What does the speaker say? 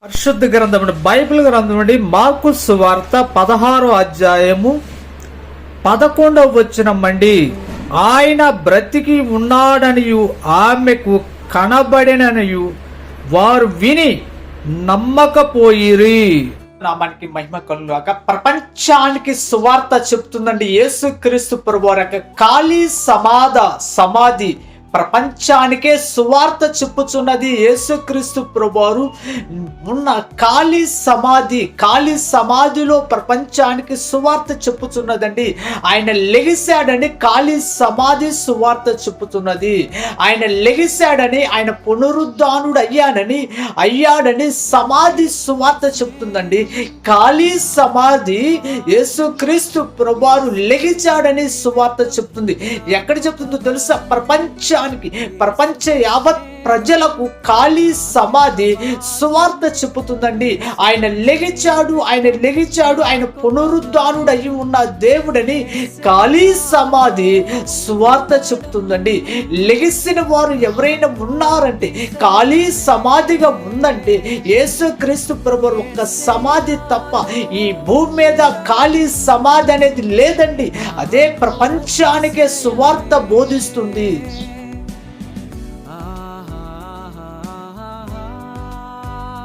పరిశుద్ధ గ్రంథం బైబిల్ గ్రంథం అండి మార్కు సువార్త 16వ అధ్యాయము 11వ వచనం అండి. ఆయన బ్రతికి ఉన్నాడనియు ఆమెకు కనబడిననియు వారు విని నమ్మకపోయిరి. నామానికి మహిమ కలుగాక. ప్రపంచానికి సువార్త చెప్తుందండి యేసుక్రీస్తు ప్రభువారు ఖాళీ సమాధి ప్రపంచానికే సువార్త చెప్పుచున్నది. యేసుక్రీస్తు ప్రభువారు ఉన్న ఖాళీ సమాధిలో ప్రపంచానికి సువార్త చెప్పుచున్నదండి. ఆయన లెగిశాడని ఖాళీ సమాధి సువార్త చెప్పుతున్నది. ఆయన లెగిశాడని, ఆయన పునరుద్ధానుడు అయ్యాడని సమాధి సువార్త చెప్తుందండి. ఖాళీ సమాధి యేసుక్రీస్తు ప్రభువారు లెగిచాడని సువార్త చెప్తుంది. ఎక్కడ చెప్తుందో తెలుసా? ప్రపంచ యావత్ ప్రజలకు ఖాళీ సమాధి సువార్త చెప్పుతుందండి. ఆయన లెగిచాడు, ఆయన పునరుద్ధానుడు అయి ఉన్న దేవుడని ఖాళీ సమాధి సువార్త చెప్తుందండి. లెగిసిన వారు ఎవరైనా ఉన్నారంటే, ఖాళీ సమాధిగా ఉందంటే యేసుక్రీస్తు ప్రభువు ఒక్క సమాధి తప్ప ఈ భూమి మీద ఖాళీ సమాధి అనేది లేదండి. అదే ప్రపంచానికే సువార్త బోధిస్తుంది.